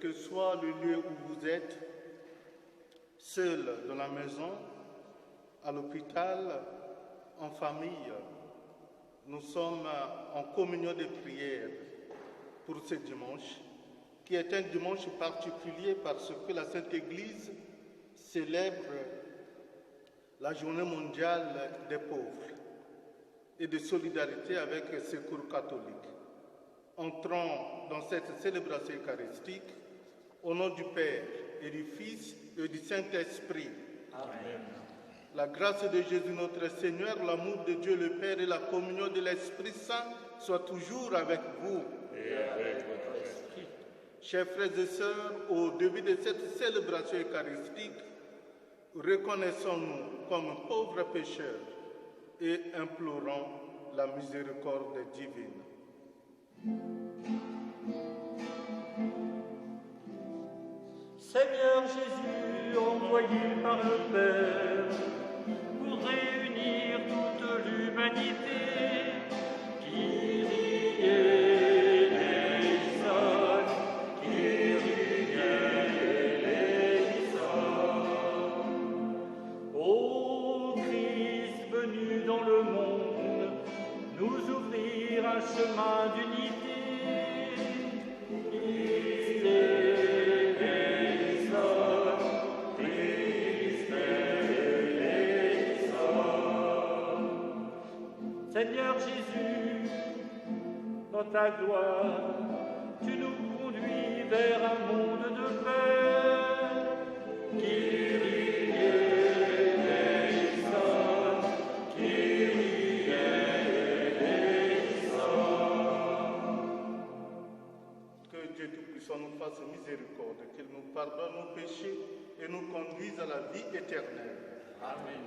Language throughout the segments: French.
que soit le lieu où vous êtes, seul dans la maison, à l'hôpital, en famille, nous sommes en communion de prière pour ce dimanche, qui est un dimanche particulier parce que la Sainte Église célèbre la journée mondiale des pauvres et de solidarité avec le Secours catholique. Entrons dans cette célébration eucharistique au nom du Père et du Fils et du Saint-Esprit. Amen. La grâce de Jésus notre Seigneur, l'amour de Dieu le Père et la communion de l'Esprit Saint soient toujours avec vous. Et avec votre esprit. Chers frères et sœurs, au début de cette célébration eucharistique, reconnaissons-nous comme pauvres pécheurs et implorons la miséricorde divine. Seigneur Jésus, envoyé par le Père, pour réunir toute l'humanité, Kyrie eleison, Kyrie eleison. Ô Christ venu dans le monde, nous ouvrir un chemin d'unité. Seigneur Jésus, dans ta gloire, tu nous conduis vers un monde de paix. Kyrie eleison, Kyrie eleison. Que Dieu Tout-Puissant nous fasse miséricorde, qu'il nous pardonne nos péchés et nous conduise à la vie éternelle. Amen.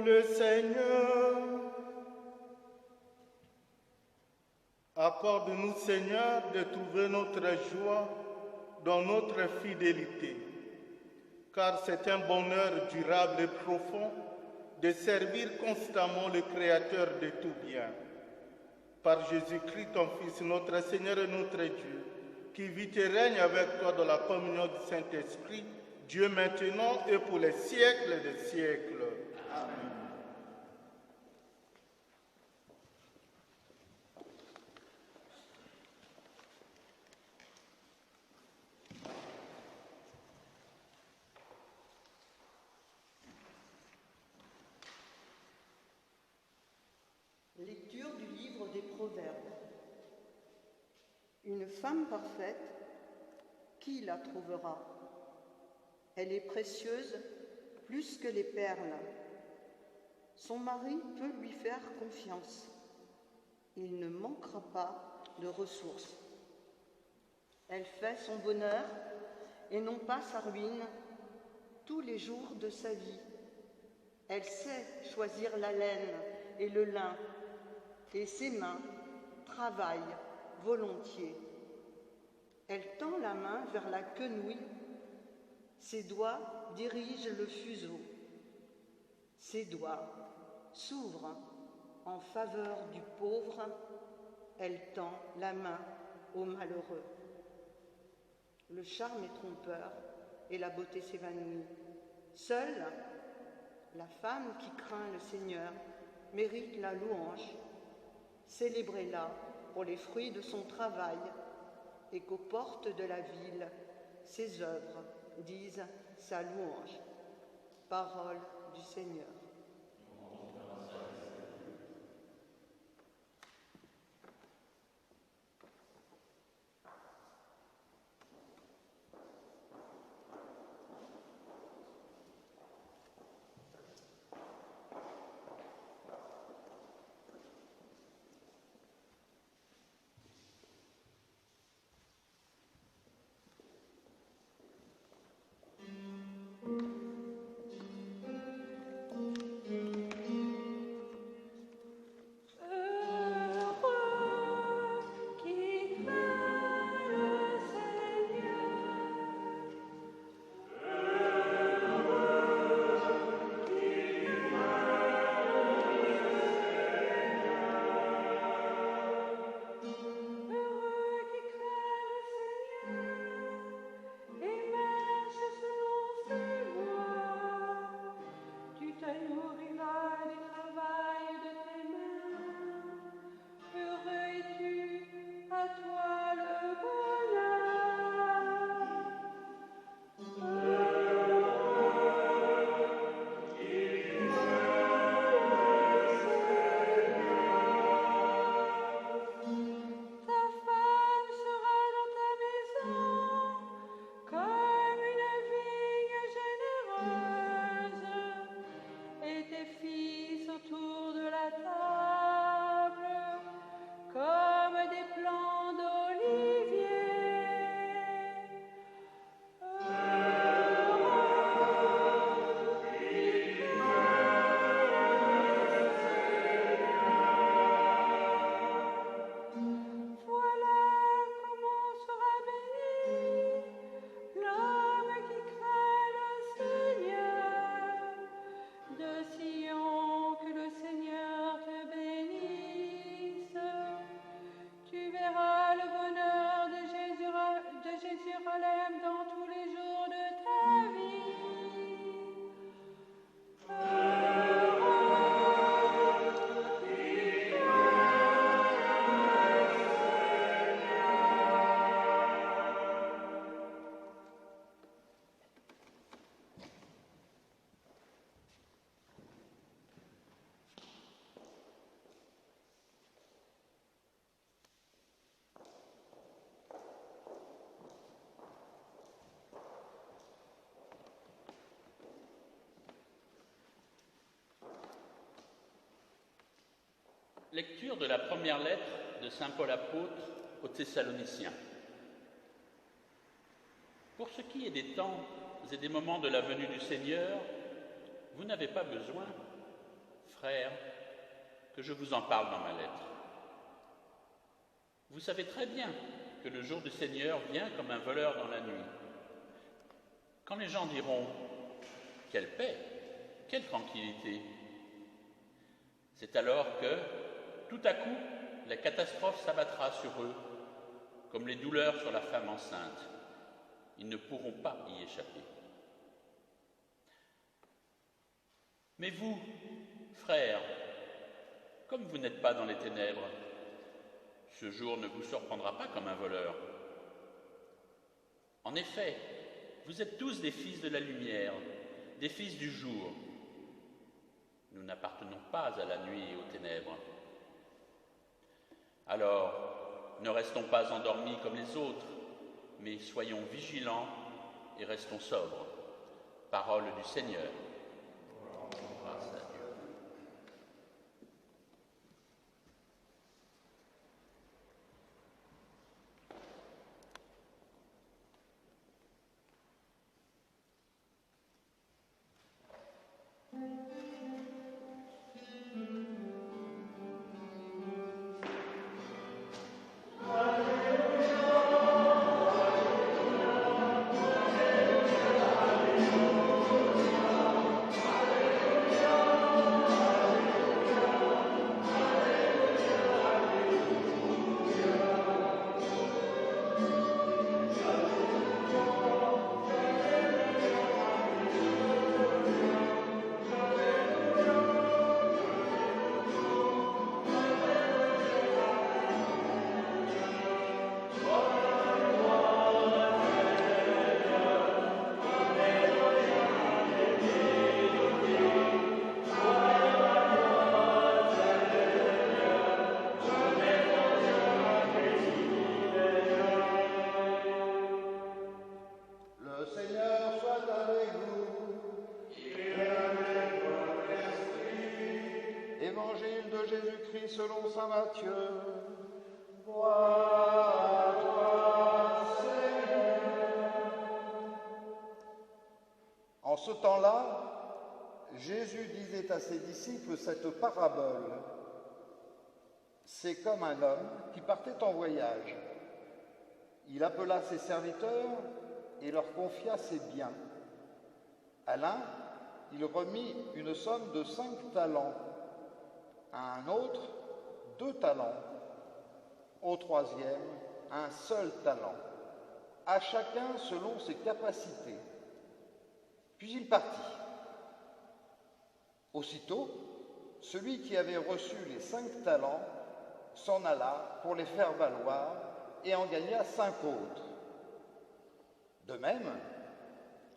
Le Seigneur. Accorde-nous, Seigneur, de trouver notre joie dans notre fidélité, car c'est un bonheur durable et profond de servir constamment le Créateur de tout bien. Par Jésus-Christ, ton Fils, notre Seigneur et notre Dieu, qui vit et règne avec toi dans la communion du Saint-Esprit, Dieu maintenant et pour les siècles des siècles. Amen. Lecture du livre des Proverbes. Une femme parfaite, qui la trouvera? Elle est précieuse plus que les perles. Son mari peut lui faire confiance. Il ne manquera pas de ressources. Elle fait son bonheur et non pas sa ruine tous les jours de sa vie. Elle sait choisir la laine et le lin, et ses mains travaillent volontiers. Elle tend la main vers la quenouille, ses doigts dirigent le fuseau. Ses doigts s'ouvrent en faveur du pauvre, elle tend la main au malheureux. Le charme est trompeur et la beauté s'évanouit. Seule la femme qui craint le Seigneur mérite la louange. Célébrez-la pour les fruits de son travail et qu'aux portes de la ville, ses œuvres disent sa louange. Parole du Seigneur. Lecture de la première lettre de saint Paul apôtre aux Thessaloniciens. Pour ce qui est des temps et des moments de la venue du Seigneur, vous n'avez pas besoin Frères, que je vous en parle dans ma lettre. Vous savez très bien que le jour du Seigneur vient comme un voleur dans la nuit. Quand les gens diront « Quelle paix, quelle tranquillité !» c'est alors que, tout à coup, la catastrophe s'abattra sur eux, comme les douleurs sur la femme enceinte. Ils ne pourront pas y échapper. Mais vous, frères, comme vous n'êtes pas dans les ténèbres, ce jour ne vous surprendra pas comme un voleur. En effet, vous êtes tous des fils de la lumière, des fils du jour. Nous n'appartenons pas à la nuit et aux ténèbres. Alors, ne restons pas endormis comme les autres, mais soyons vigilants et restons sobres. Parole du Seigneur. Grâce à Dieu. Évangile de Jésus-Christ selon saint Matthieu. Gloire à toi, Seigneur. En ce temps-là, Jésus disait à ses disciples cette parabole. C'est comme un homme qui partait en voyage. Il appela ses serviteurs et leur confia ses biens. À l'un, il remit une somme de 5 talents, à un autre 2 talents, au troisième un seul talent, à chacun selon ses capacités. Puis il partit. Aussitôt, celui qui avait reçu les 5 talents s'en alla pour les faire valoir et en gagna 5 autres. De même,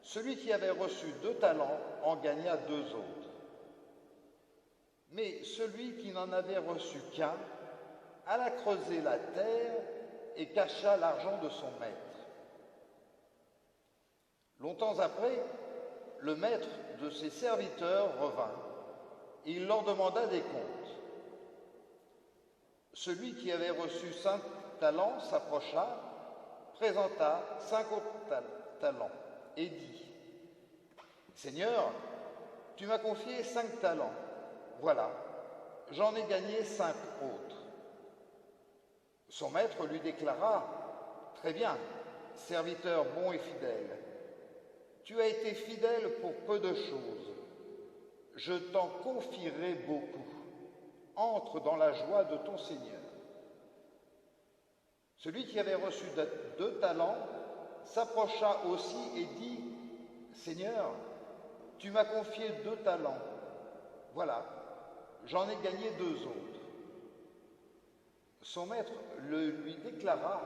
celui qui avait reçu 2 talents en gagna 2 autres. Mais celui qui n'en avait reçu qu'un alla creuser la terre et cacha l'argent de son maître. Longtemps après, le maître de ses serviteurs revint et il leur demanda des comptes. Celui qui avait reçu 5 talents s'approcha, présenta 5 autres talents et dit « Seigneur, tu m'as confié 5 talents. Voilà, j'en ai gagné 5 autres. » Son maître lui déclara « Très bien, serviteur bon et fidèle. Tu as été fidèle pour peu de choses. Je t'en confierai beaucoup. Entre dans la joie de ton Seigneur. » Celui qui avait reçu 2 talents s'approcha aussi et dit « Seigneur, tu m'as confié 2 talents. Voilà, j'en ai gagné 2 autres. » Son maître lui déclara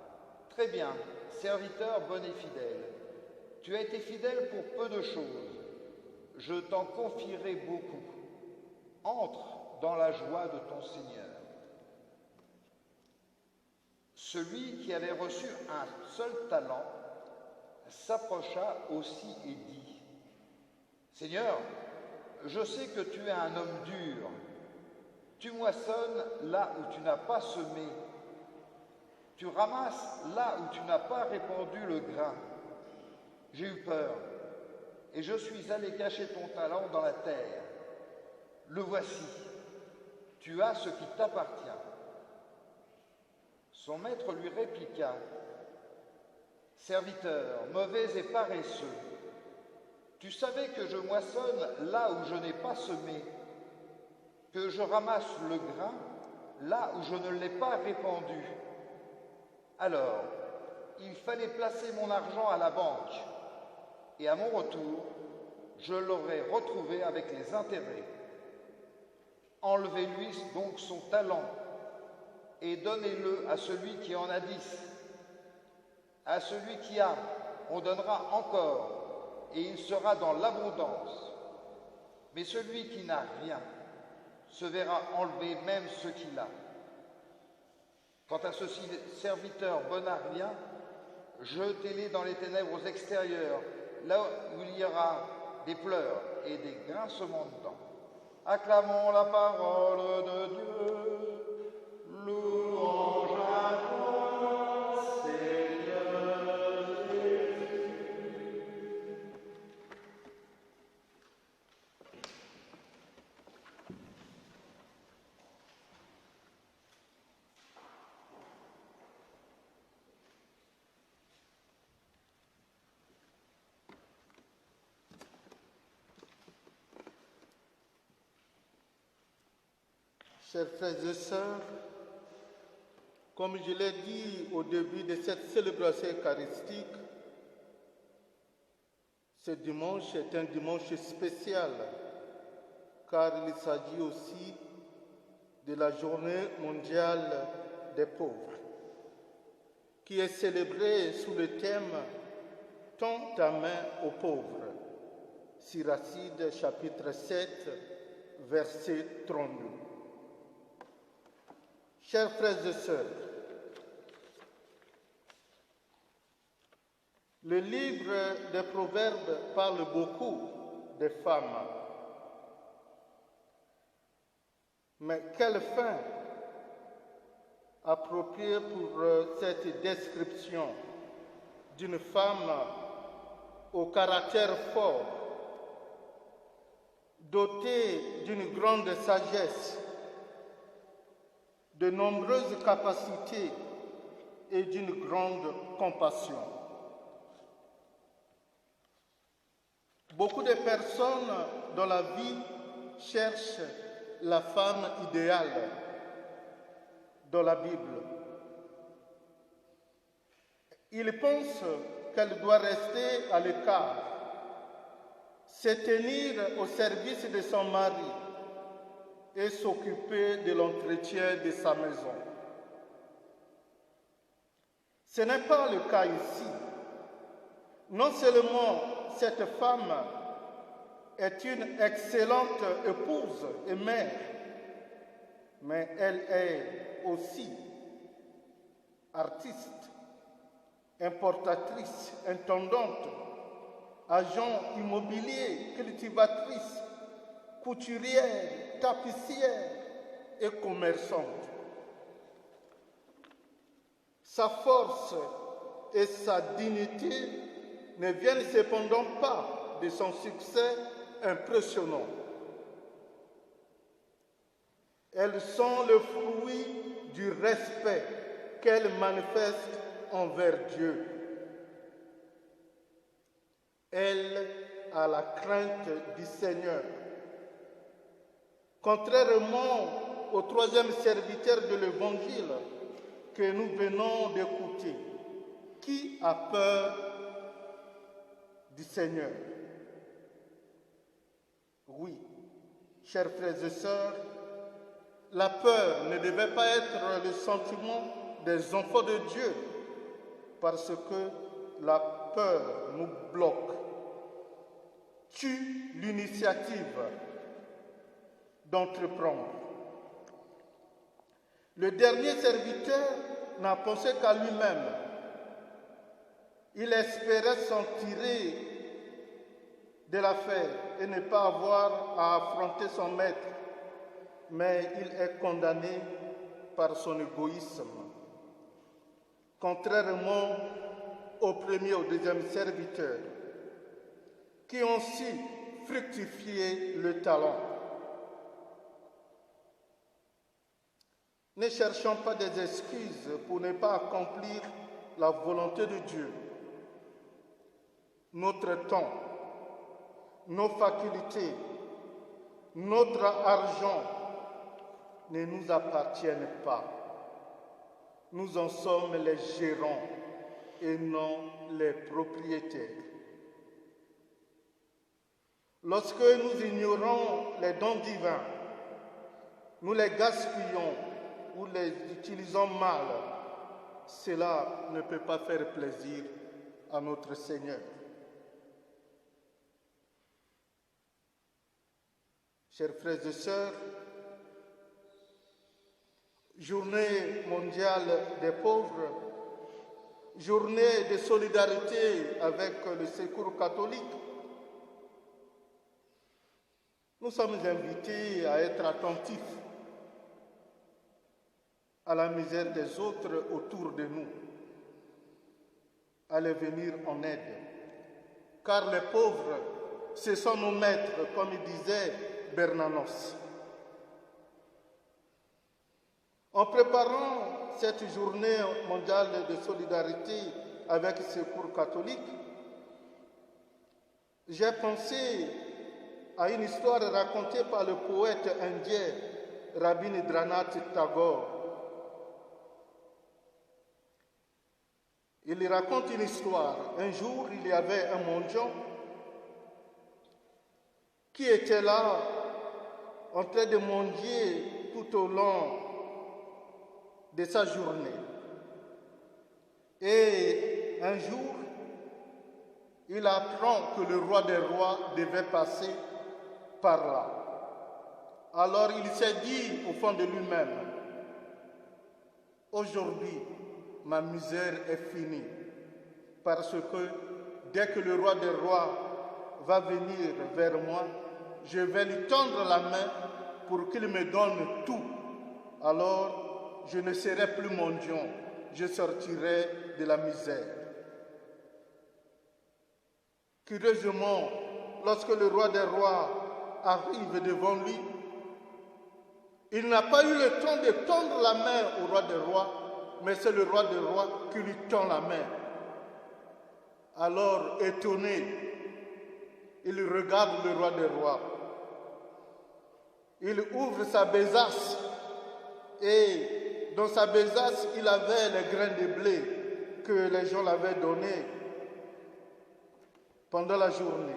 « Très bien, serviteur bon et fidèle. Tu as été fidèle pour peu de choses. Je t'en confierai beaucoup. Entre dans la joie de ton Seigneur. » Celui qui avait reçu un seul talent s'approcha aussi et dit « Seigneur, je sais que tu es un homme dur. Tu moissonnes là où tu n'as pas semé. Tu ramasses là où tu n'as pas répandu le grain. J'ai eu peur et je suis allé cacher ton talent dans la terre. le voici, tu as ce qui t'appartient. » Son maître lui répliqua, « Serviteur, mauvais et paresseux, tu savais que je moissonne là où je n'ai pas semé, que je ramasse le grain là où je ne l'ai pas répandu. Alors, il fallait placer mon argent à la banque, et à mon retour, je l'aurais retrouvé avec les intérêts. Enlevez-lui donc son talent, et donnez-le à celui qui en a 10. À celui qui a, on donnera encore, et il sera dans l'abondance. Mais celui qui n'a rien se verra enlever même ce qu'il a. Quant à ce serviteur bon à rien, jetez-les dans les ténèbres extérieures, là où il y aura des pleurs et des grincements de dents. Acclamons la parole de Dieu. Louange à toi, Seigneur Jésus. Chers frères et sœurs, comme je l'ai dit au début de cette célébration eucharistique, ce dimanche est un dimanche spécial, car il s'agit aussi de la journée mondiale des pauvres, qui est célébrée sous le thème « Tends ta main aux pauvres », Siracide chapitre 7, verset 32. Chers frères et sœurs, le livre des Proverbes parle beaucoup des femmes. Mais quelle fin appropriée pour cette description d'une femme au caractère fort, dotée d'une grande sagesse, de nombreuses capacités et d'une grande compassion. Beaucoup de personnes dans la vie cherchent la femme idéale dans la Bible. Ils pensent qu'elle doit rester à l'écart, se tenir au service de son mari et s'occuper de l'entretien de sa maison. Ce n'est pas le cas ici. Non seulement cette femme est une excellente épouse et mère, mais elle est aussi artiste, importatrice, intendante, agent immobilier, cultivatrice, couturière, tapissière et commerçante. Sa force et sa dignité ne viennent cependant pas de son succès impressionnant. Elles sont le fruit du respect qu'elle manifeste envers Dieu. Elle a la crainte du Seigneur. Contrairement au troisième serviteur de l'Évangile que nous venons d'écouter, qui a peur du Seigneur? Oui, chers frères et sœurs, la peur ne devait pas être le sentiment des enfants de Dieu, parce que la peur nous bloque, tue l'initiative d'entreprendre. Le dernier serviteur n'a pensé qu'à lui-même. Il espérait s'en tirer de l'affaire et ne pas avoir à affronter son maître, mais il est condamné par son égoïsme. Contrairement au premier et au deuxième serviteur, qui ont su fructifier le talent. Ne cherchons pas des excuses pour ne pas accomplir la volonté de Dieu. Notre temps, nos facultés, notre argent ne nous appartiennent pas. Nous en sommes les gérants et non les propriétaires. Lorsque nous ignorons les dons divins, nous les gaspillons ou les utilisons mal, cela ne peut pas faire plaisir à notre Seigneur. Chers frères et sœurs, journée mondiale des pauvres, journée de solidarité avec le Secours catholique, nous sommes invités à être attentifs à la misère des autres autour de nous, à les venir en aide. Car les pauvres, ce sont nos maîtres, comme il disait Bernanos. En préparant cette journée mondiale de solidarité avec le Secours catholique, j'ai pensé à une histoire racontée par le poète indien Rabindranath Tagore. Il raconte une histoire. Un jour, il y avait un mendiant qui était là en train de mendier tout au long de sa journée. Et un jour, il apprend que le roi des rois devait passer par là. Alors il s'est dit au fond de lui-même, aujourd'hui, ma misère est finie, parce que dès que le roi des rois va venir vers moi, je vais lui tendre la main pour qu'il me donne tout. Alors, je ne serai plus mendiant, je sortirai de la misère. Curieusement, lorsque le roi des rois arrive devant lui, il n'a pas eu le temps de tendre la main au roi des rois, mais c'est le roi des rois qui lui tend la main. Alors, étonné, il regarde le roi des rois. Il ouvre sa besace et dans sa besace, il avait les grains de blé que les gens l'avaient donnés pendant la journée.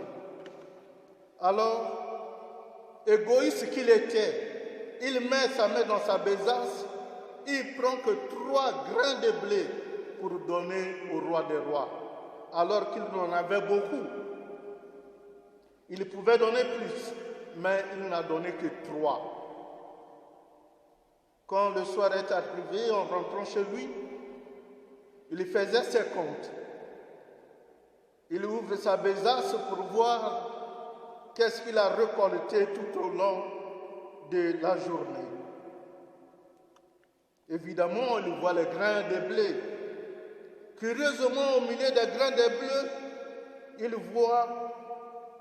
Alors, égoïste qu'il était, il met sa main dans sa besace, il prend que 3 grains de blé pour donner au roi des rois, alors qu'il en avait beaucoup. Il pouvait donner plus, mais il n'a donné que 3. Quand le soir est arrivé, en rentrant chez lui, il faisait ses comptes. Il ouvre sa besace pour voir qu'est-ce qu'il a récolté tout au long de la journée. Évidemment, il voit les grains de blé. Curieusement, au milieu des grains de blé, il voit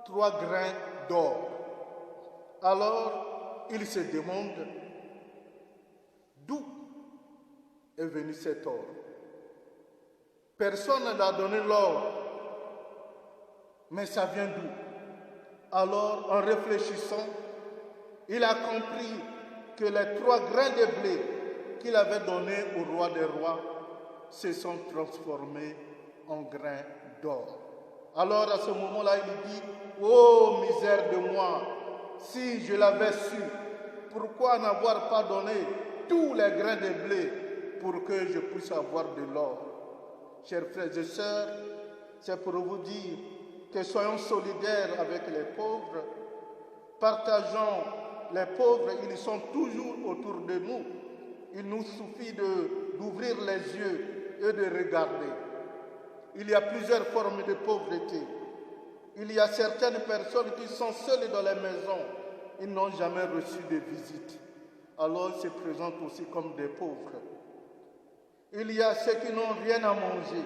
3 grains d'or. Alors, il se demande d'où est venu cet or. Personne n'a donné l'or, mais ça vient d'où? Alors, en réfléchissant, il a compris que les 3 grains de blé qu'il avait donnés au roi des rois se sont transformés en grains d'or. Alors, à ce moment-là, il dit, « Oh, misère de moi, si je l'avais su, pourquoi n'avoir pas donné tous les grains de blé pour que je puisse avoir de l'or ?» Chers frères et sœurs, c'est pour vous dire que soyons solidaires avec les pauvres, partageons les pauvres, ils sont toujours autour de nous. Il nous suffit d'ouvrir les yeux et de regarder. Il y a plusieurs formes de pauvreté. Il y a certaines personnes qui sont seules dans les maisons. Ils n'ont jamais reçu de visite. Alors ils se présentent aussi comme des pauvres. Il y a ceux qui n'ont rien à manger.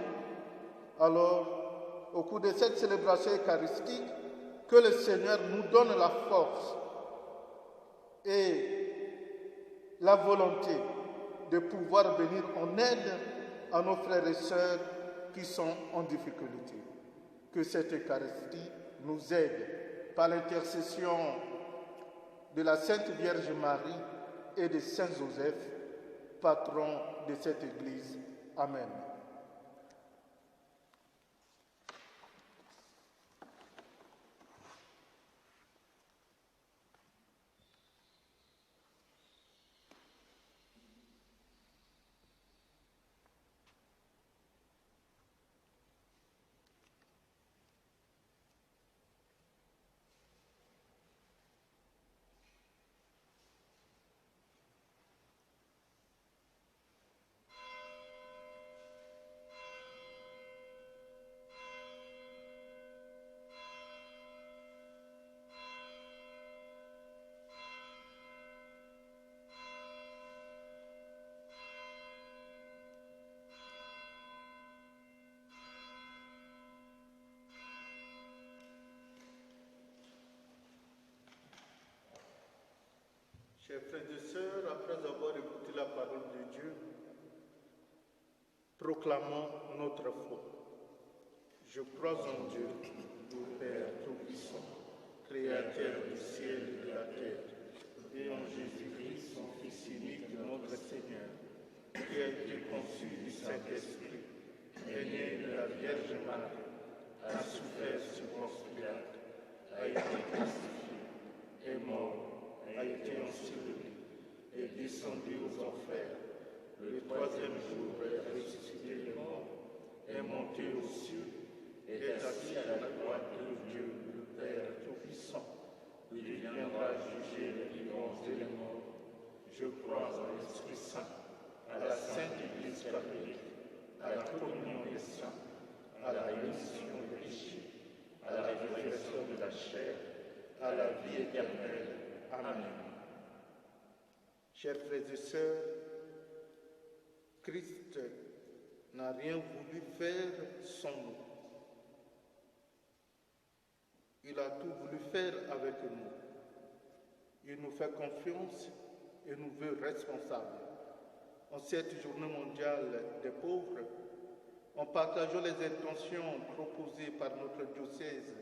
Alors, au cours de cette célébration eucharistique, que le Seigneur nous donne la force et la volonté de pouvoir venir en aide à nos frères et sœurs qui sont en difficulté. Que cette Eucharistie nous aide par l'intercession de la Sainte Vierge Marie et de Saint Joseph, patron de cette Église. Amen. Chers frères et sœurs, après avoir écouté la parole de Dieu, proclamons notre foi. Je crois en Dieu, le Père Tout-Puissant, Créateur du ciel et de la terre, et en Jésus-Christ, son Fils unique, notre Seigneur, qui a été conçu du Saint-Esprit, est né de la Vierge Marie, a souffert sous Ponce Pilate, a été crucifié, est mort, a été enseveli, est descendu aux enfers. Le troisième jour est ressuscité des morts, est monté aux cieux, est assis à la droite de Dieu, le Père Tout-Puissant. Il viendra juger les vivants et les morts. Je crois en l'Esprit Saint, à la Sainte Église catholique, à la communion des saints, à la rémission des péchés, à la résurrection de la chair, à la vie éternelle. Amen. Chers frères et sœurs, Christ n'a rien voulu faire sans nous. Il a tout voulu faire avec nous. Il nous fait confiance et nous veut responsables. En cette journée mondiale des pauvres, en partageant les intentions proposées par notre diocèse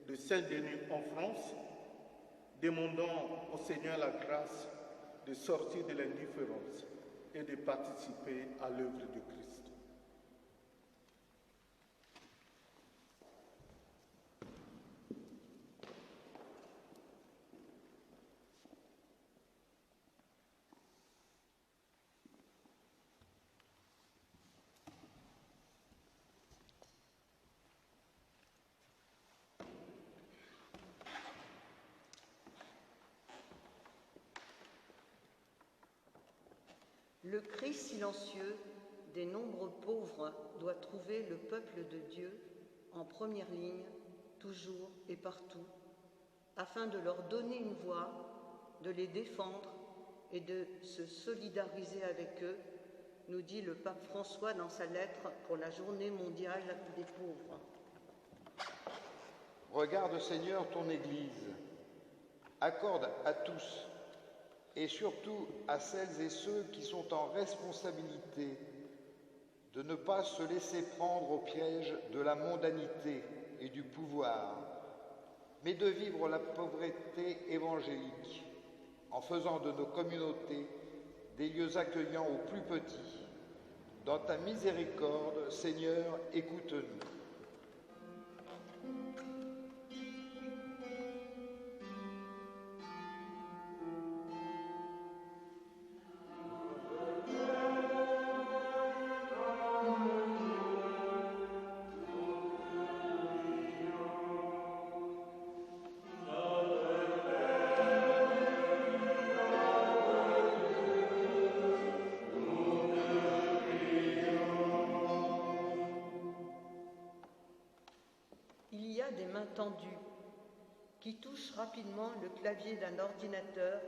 de Saint-Denis en France, demandons au Seigneur la grâce de sortir de l'indifférence et de participer à l'œuvre de Christ. Le cri silencieux des nombreux pauvres doit trouver le peuple de Dieu en première ligne, toujours et partout, afin de leur donner une voix, de les défendre et de se solidariser avec eux, nous dit le pape François dans sa lettre pour la Journée mondiale des pauvres. Regarde, Seigneur, ton Église. Accorde à tous, et surtout à celles et ceux qui sont en responsabilité, de ne pas se laisser prendre au piège de la mondanité et du pouvoir, mais de vivre la pauvreté évangélique, en faisant de nos communautés des lieux accueillants aux plus petits. Dans ta miséricorde, Seigneur, écoute-nous. Tendu, qui touche rapidement le clavier d'un ordinateur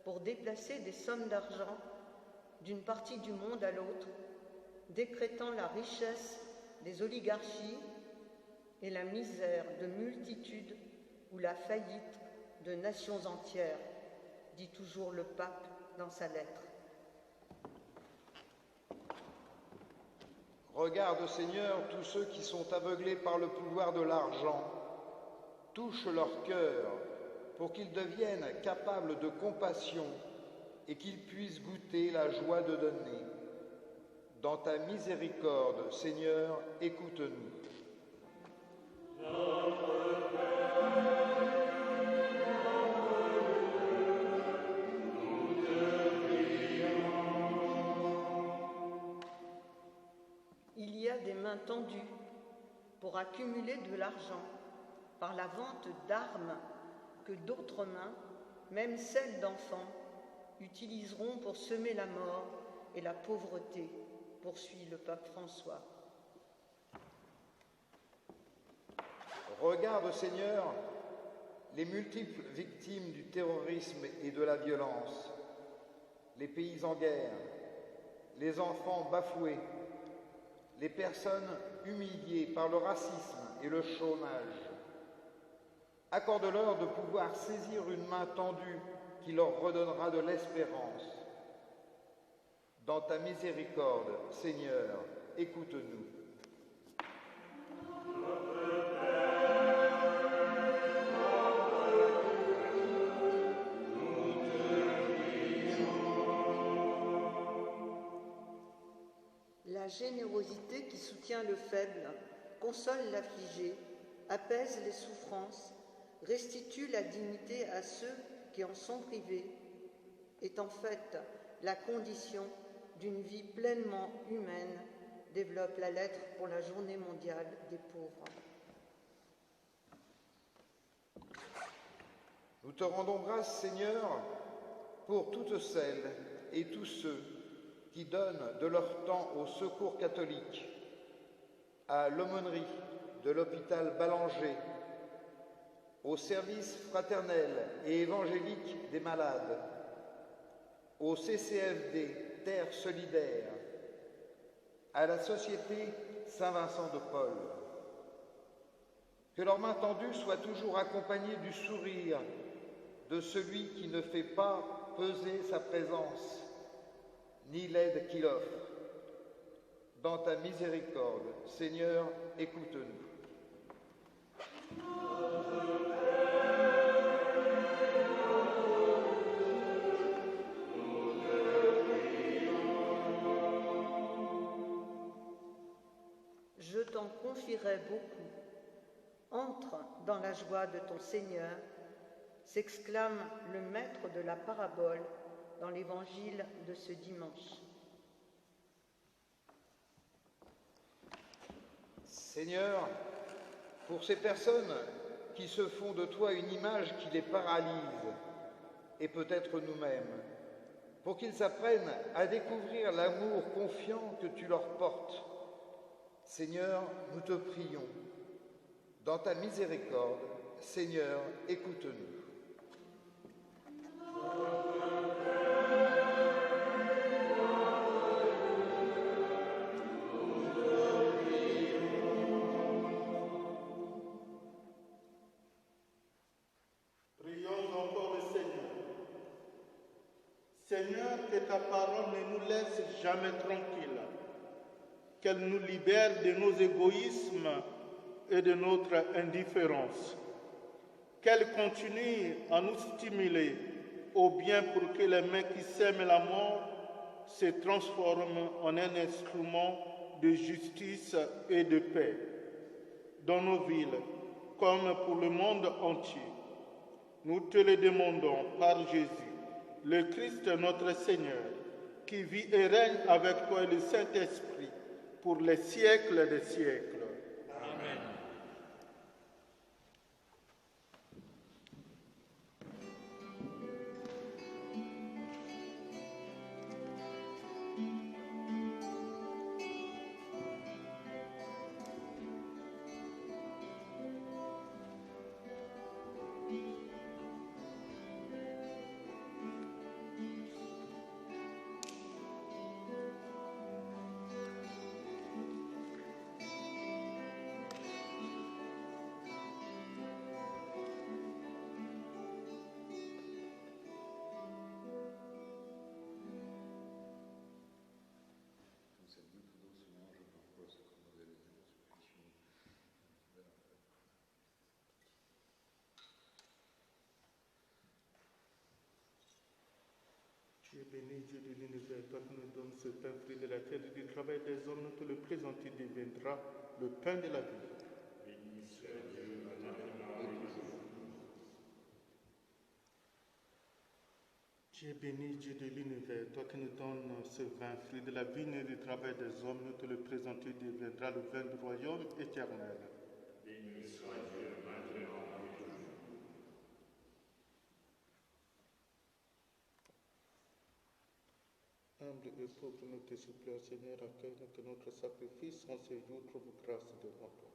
pour déplacer des sommes d'argent d'une partie du monde à l'autre, décrétant la richesse des oligarchies et la misère de multitudes ou la faillite de nations entières, dit toujours le pape dans sa lettre. Regarde, Seigneur, tous ceux qui sont aveuglés par le pouvoir de l'argent. Touche leur cœur pour qu'ils deviennent capables de compassion et qu'ils puissent goûter la joie de donner. Dans ta miséricorde, Seigneur, écoute-nous. Il y a des mains tendues pour accumuler de l'argent par la vente d'armes que d'autres mains, même celles d'enfants, utiliseront pour semer la mort et la pauvreté, poursuit le pape François. Regarde, Seigneur, les multiples victimes du terrorisme et de la violence, les pays en guerre, les enfants bafoués, les personnes humiliées par le racisme et le chômage. Accorde-leur de pouvoir saisir une main tendue qui leur redonnera de l'espérance. Dans ta miséricorde, Seigneur, écoute-nous. La générosité qui soutient le faible, console l'affligé, apaise les souffrances, restitue la dignité à ceux qui en sont privés, est en fait la condition d'une vie pleinement humaine, développe la lettre pour la Journée mondiale des pauvres. Nous te rendons grâce, Seigneur, pour toutes celles et tous ceux qui donnent de leur temps au Secours catholique, à l'aumônerie de l'hôpital Ballanger, au service fraternel et évangélique des malades, au CCFD Terre solidaire, à la Société Saint-Vincent de Paul. Que leurs mains tendues soient toujours accompagnées du sourire de celui qui ne fait pas peser sa présence, ni l'aide qu'il offre. Dans ta miséricorde, Seigneur, écoute-nous. Je t'en confierai beaucoup. Entre dans la joie de ton Seigneur, s'exclame le maître de la parabole dans l'évangile de ce dimanche. Seigneur, pour ces personnes qui se font de toi une image qui les paralyse, et peut-être nous-mêmes, pour qu'ils apprennent à découvrir l'amour confiant que tu leur portes, Seigneur, nous te prions. Dans ta miséricorde, Seigneur, écoute-nous. Prions encore le Seigneur. Seigneur, que ta parole ne nous laisse jamais tranquilles, qu'elle nous libère de nos égoïsmes et de notre indifférence, qu'elle continue à nous stimuler au bien pour que les mains qui sèment la mort se transforment en un instrument de justice et de paix dans nos villes comme pour le monde entier. Nous te le demandons par Jésus, le Christ notre Seigneur, qui vit et règne avec toi et le Saint-Esprit pour les siècles des siècles. Amen. Tu es béni, Dieu de l'univers, toi qui nous donnes ce pain fruit de la terre et du travail des hommes, nous te le présentons, il deviendra le pain de la vie. Béni soit Dieu, maintenant et toujours. Tu es béni, Dieu de l'univers, toi qui nous donnes ce vin fruit de la vigne et du travail des hommes, nous te le présentons, il deviendra le vin du royaume éternel. Béni soit Dieu, maintenant et toujours. Humble et pauvre, nous te supplions, Seigneur, accueille que notre sacrifice en ce jour trouve grâce devant toi.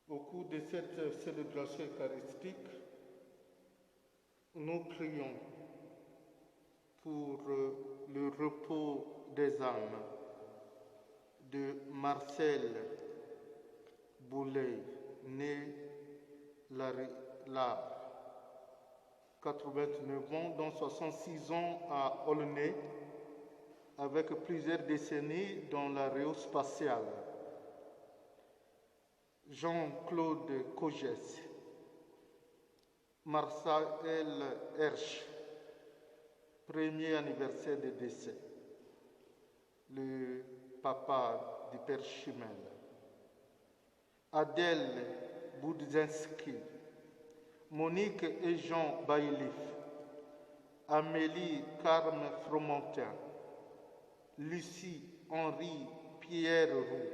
Au cours de cette célébration eucharistique, nous prions pour le repos des âmes de Marcel Boulay, né Lard, 89 ans, dont 66 ans à Aulnay, avec plusieurs décennies dans l'aérospatiale. Jean-Claude Cogès, Marcel Hersch, premier anniversaire de décès, le papa du père Chimel, Adèle Boudzinski, Monique et Jean Bailif, Amélie Carme Fromentin, Lucie Henri Pierre Roux,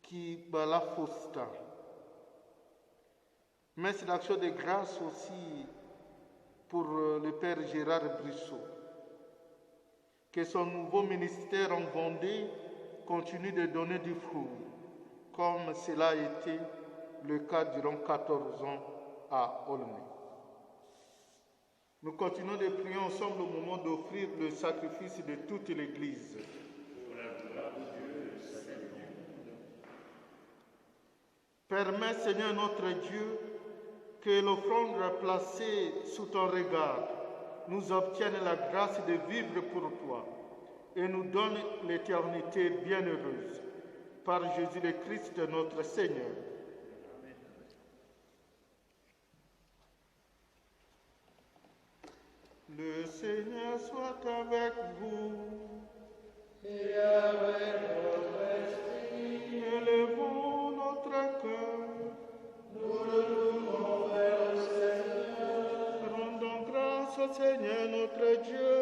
Kibala Fosta. Messe d'action de grâce aussi pour le père Gérard Brissot. Que son nouveau ministère en Vendée continue de donner du fruit, comme cela a été le cas durant 14 ans à Aulnay. Nous continuons de prier ensemble au moment d'offrir le sacrifice de toute l'Église. Pour la gloire de Dieu, le salut du monde. Permets, Seigneur notre Dieu, que l'offrande placée sous ton regard nous obtienne la grâce de vivre pour toi et nous donne l'éternité bienheureuse. Par Jésus le Christ, notre Seigneur. Amen. Le Seigneur soit avec vous. Et avec votre esprit, Élevons notre cœur. nous le tournons vers le Seigneur. Rendons grâce au Seigneur notre Dieu.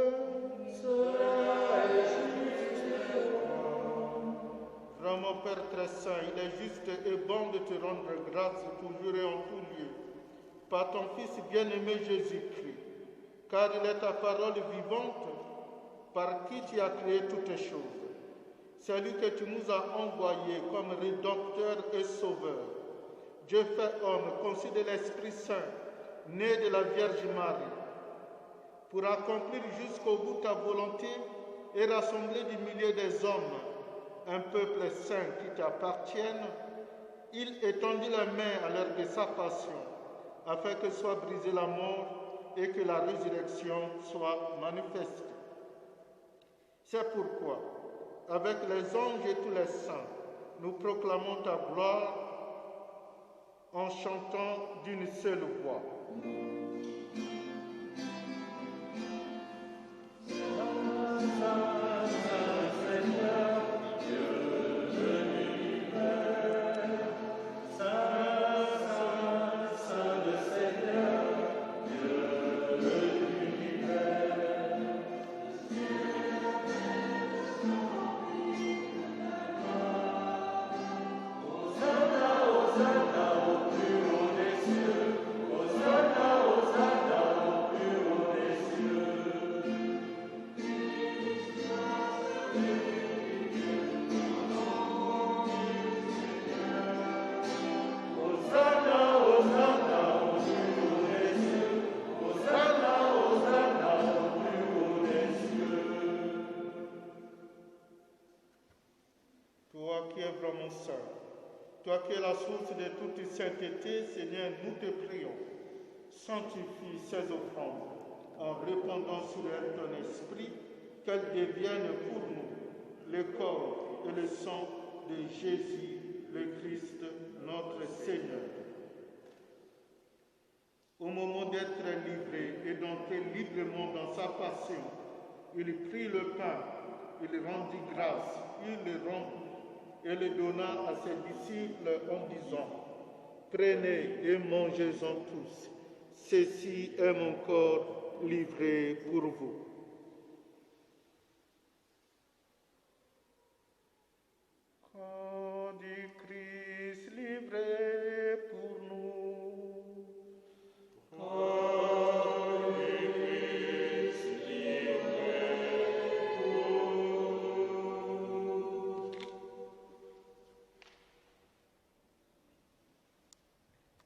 Cela est juste et bon. Vraiment, Père très saint, il est juste et bon de te rendre grâce toujours et en tout lieu, par ton Fils bien-aimé Jésus-Christ, car il est ta parole vivante, par qui tu as créé toutes choses. C'est lui que tu nous as envoyé comme rédempteur et sauveur. Dieu fait homme, conçu de l'Esprit Saint, né de la Vierge Marie, pour accomplir jusqu'au bout ta volonté et rassembler du milieu des hommes un peuple saint qui t'appartienne, il étendit la main à l'heure de sa passion, afin que soit brisée la mort et que la résurrection soit manifeste. C'est pourquoi, avec les anges et tous les saints, nous proclamons ta gloire en chantant d'une seule voix. Toi qui es la source de toute sainteté, Seigneur, nous te prions. Sanctifie ces offrandes en répandant sur elles ton esprit, qu'elles deviennent pour nous le corps et le sang de Jésus, le Christ, notre Seigneur. Au moment d'être livré et d'entrer librement dans sa passion, il prit le pain, il rendit grâce, il le rompit et le donna à ses disciples en disant, « Prenez et mangez-en tous, ceci est mon corps livré pour vous. » Corps du Christ livré pour nous. Corps du Christ livré pour nous.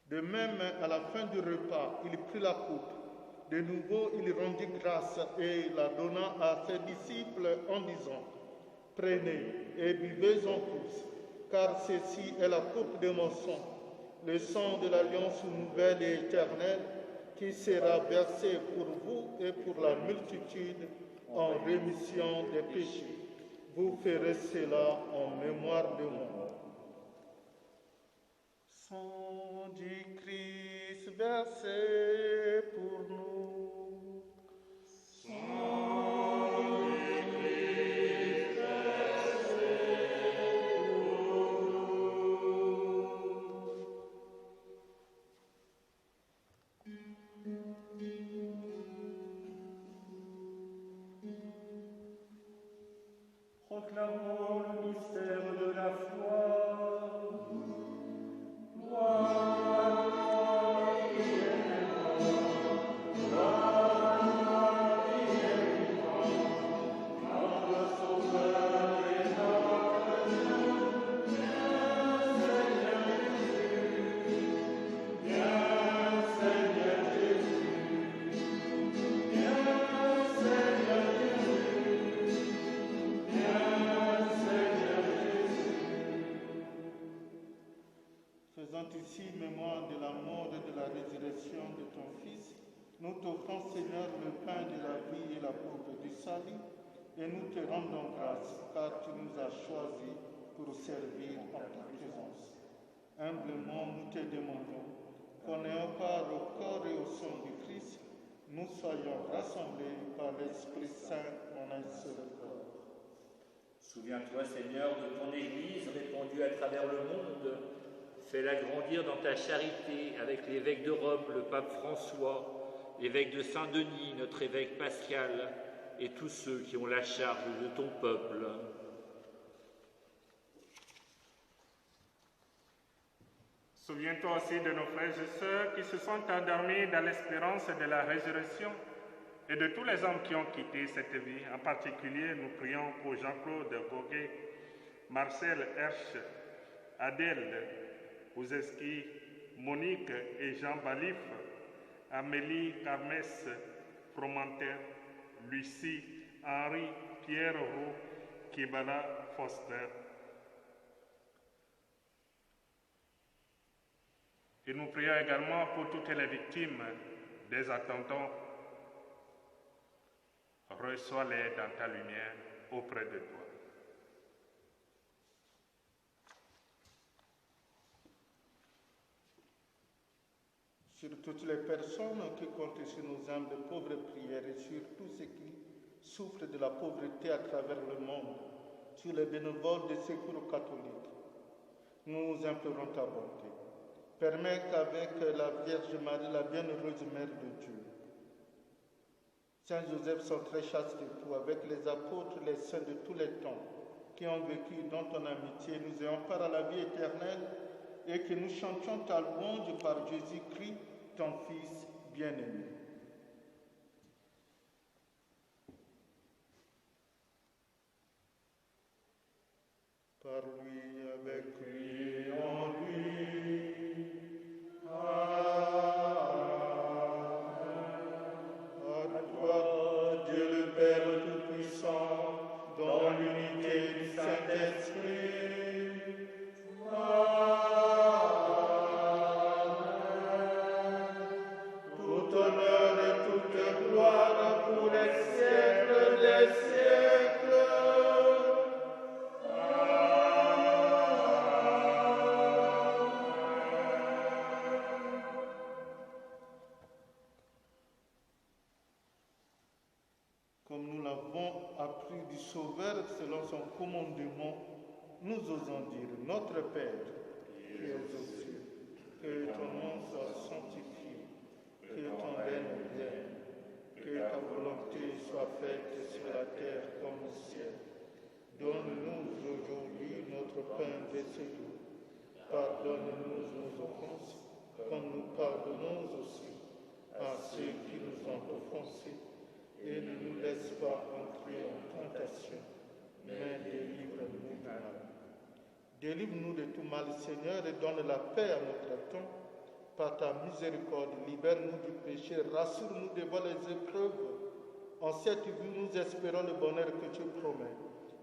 De même, à la fin du repas, il prit la coupe. De nouveau, il rendit grâce et la donna à ses disciples en disant, « Prenez et buvez-en tous, car ceci est la coupe de mon sang, le sang de l'alliance nouvelle et éternelle, qui sera versé pour vous et pour la multitude en rémission des péchés. Vous ferez cela en mémoire de moi. » Sang du Christ versé pour nous. Sang du Christ versé pour nous. Proclamons le mystère de la foi. Faisant ici mémoire de la mort et de la résurrection de ton Fils, nous t'offrons, Seigneur, le pain de la vie et la coupe du salut, et nous te rendons grâce, car tu nous as choisis pour servir en ta présence. Humblement, nous te demandons qu'en ayant part au corps et au sang du Christ, nous soyons rassemblés par l'Esprit Saint en un seul corps. Souviens-toi, Seigneur, de ton Église répandue à travers le monde. Fais-la grandir dans ta charité avec l'évêque de Rome, le pape François, l'évêque de Saint-Denis, notre évêque Pascal, et tous ceux qui ont la charge de ton peuple. Souviens-toi aussi de nos frères et sœurs qui se sont endormis dans l'espérance de la résurrection et de tous les hommes qui ont quitté cette vie. En particulier, nous prions pour Jean-Claude Boguet, Marcel Hersch, Adèle Ouzeski, Monique et Jean Balif, Amélie Carmès Fromentin, Lucie, Henri, Pierre Roux, Kibala Foster. Et nous prions également pour toutes les victimes des attentats. Reçois-les dans ta lumière auprès de toi. Sur toutes les personnes qui comptent sur nos humbles pauvres prières et sur tous ceux qui souffrent de la pauvreté à travers le monde, sur les bénévoles des secours catholiques, nous implorons ta bonté. Permets qu'avec la Vierge Marie, la bienheureuse Mère de Dieu, Saint Joseph, son très chaste époux, avec les apôtres, les saints de tous les temps, qui ont vécu dans ton amitié, nous ayons part à la vie éternelle et que nous chantions ta louange par Jésus-Christ, ton Fils bien-aimé. Par lui, avec lui, en lui. À toi, Dieu le Père Tout-Puissant, dans l'unité du Saint-Esprit. Tout honneur et toute gloire pour les siècles des siècles. Sauveur selon son commandement, nous osons dire, notre Père, qui es aux cieux, que ton nom soit sanctifié, que ton règne vienne, que ta volonté soit faite sur la terre comme au ciel. Donne-nous aujourd'hui notre pain de ce jour. Pardonne-nous nos offenses, comme nous pardonnons aussi à ceux qui nous ont offensés. Et ne nous laisse pas entrer en tentation, mais délivre-nous du mal. Délivre-nous de tout mal, Seigneur, et donne la paix à notre temps. Par ta miséricorde, libère-nous du péché, rassure-nous devant les épreuves. En cette vie, nous espérons le bonheur que tu promets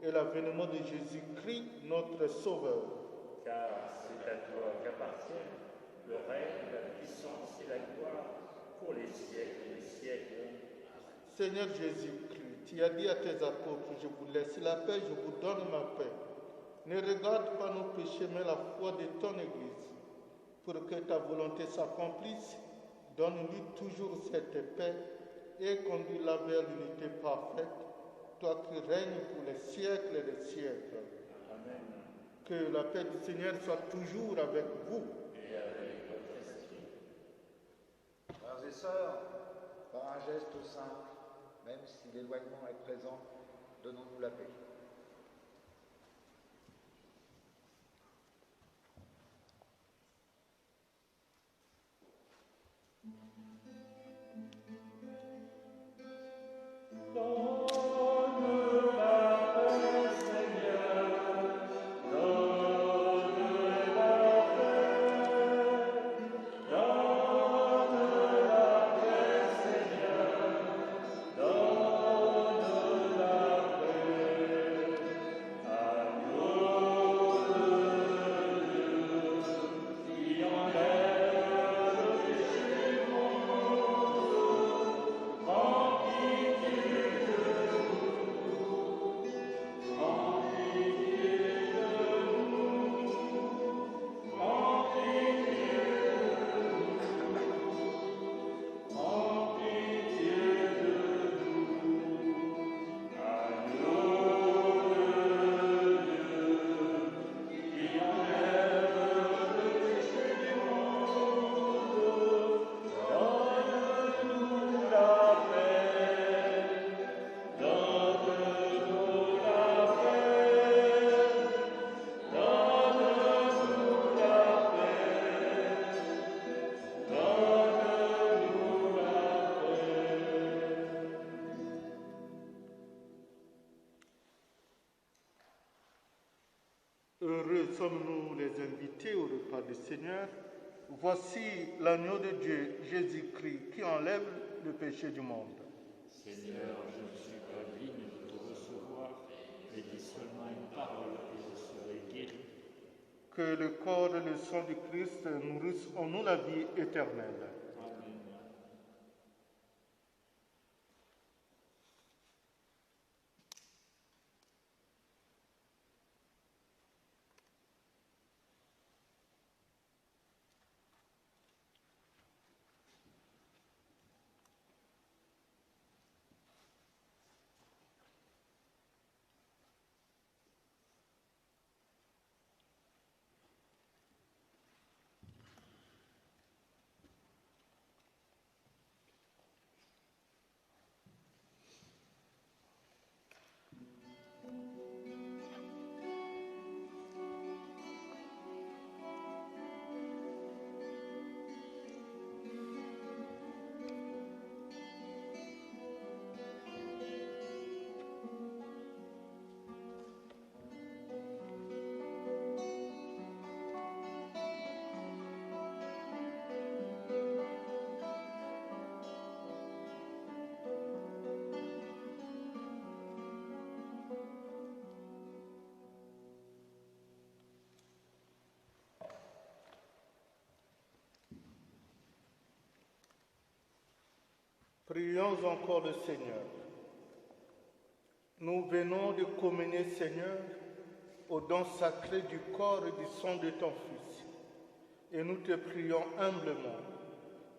et l'avènement de Jésus-Christ, notre Sauveur. Car c'est à toi qu'appartiennent le règne, la puissance et la gloire pour les siècles des siècles. Seigneur Jésus-Christ, tu as dit à tes apôtres, je vous laisse la paix, je vous donne ma paix. Ne regarde pas nos péchés, mais la foi de ton Église. Pour que ta volonté s'accomplisse, donne-lui toujours cette paix et conduis-la vers l'unité parfaite, toi qui règnes pour les siècles et les siècles. Amen. Que la paix du Seigneur soit toujours avec vous. Et avec votre esprit. Frères et sœurs, par un geste simple, même si l'éloignement est présent, donnons-nous la paix. Heureux sommes-nous les invités au repas du Seigneur. Voici l'agneau de Dieu, Jésus-Christ, qui enlève le péché du monde. Seigneur, je ne suis pas digne de te recevoir, mais dis seulement une parole et je serai guéri. Que le corps et le sang du Christ nourrissent en nous la vie éternelle. Amen. Prions encore le Seigneur. Nous venons de communier, Seigneur, au don sacré du corps et du sang de ton Fils. Et nous te prions humblement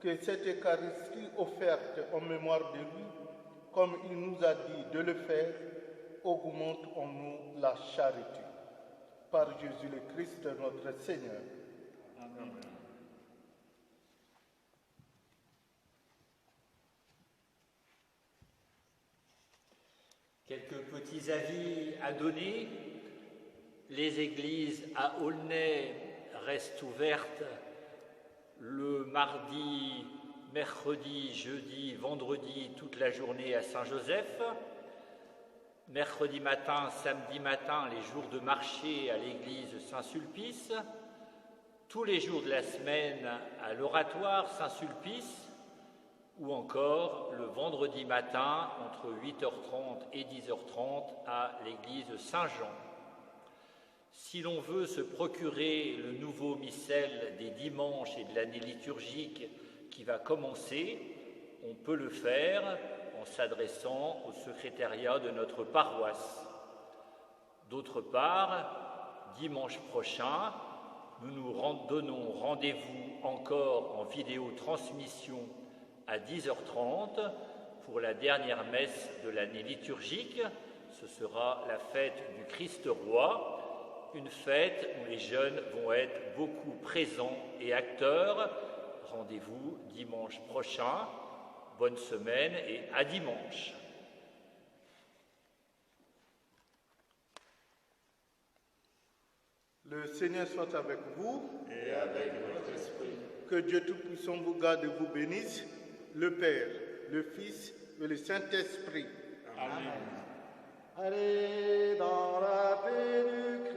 que cette Eucharistie offerte en mémoire de lui, comme il nous a dit de le faire, augmente en nous la charité. Par Jésus le Christ, notre Seigneur. Amen. Quelques petits avis à donner. Les églises à Aulnay restent ouvertes le mardi, mercredi, jeudi, vendredi, toute la journée à Saint-Joseph. Mercredi matin, samedi matin, les jours de marché à l'église Saint-Sulpice. Tous les jours de la semaine à l'oratoire Saint-Sulpice. Ou encore le vendredi matin entre 8h30 et 10h30 à l'église Saint-Jean. Si l'on veut se procurer le nouveau missel des dimanches et de l'année liturgique qui va commencer, on peut le faire en s'adressant au secrétariat de notre paroisse. D'autre part, dimanche prochain, nous nous donnons rendez-vous encore en vidéotransmission à 10h30 pour la dernière messe de l'année liturgique. Ce sera la fête du Christ Roi, une fête où les jeunes vont être beaucoup présents et acteurs. Rendez-vous dimanche prochain. Bonne semaine et à dimanche. Le Seigneur soit avec vous. Et avec votre esprit. Que Dieu Tout-Puissant vous garde et vous bénisse, le Père, le Fils et le Saint-Esprit. Amen. Allez dans la paix du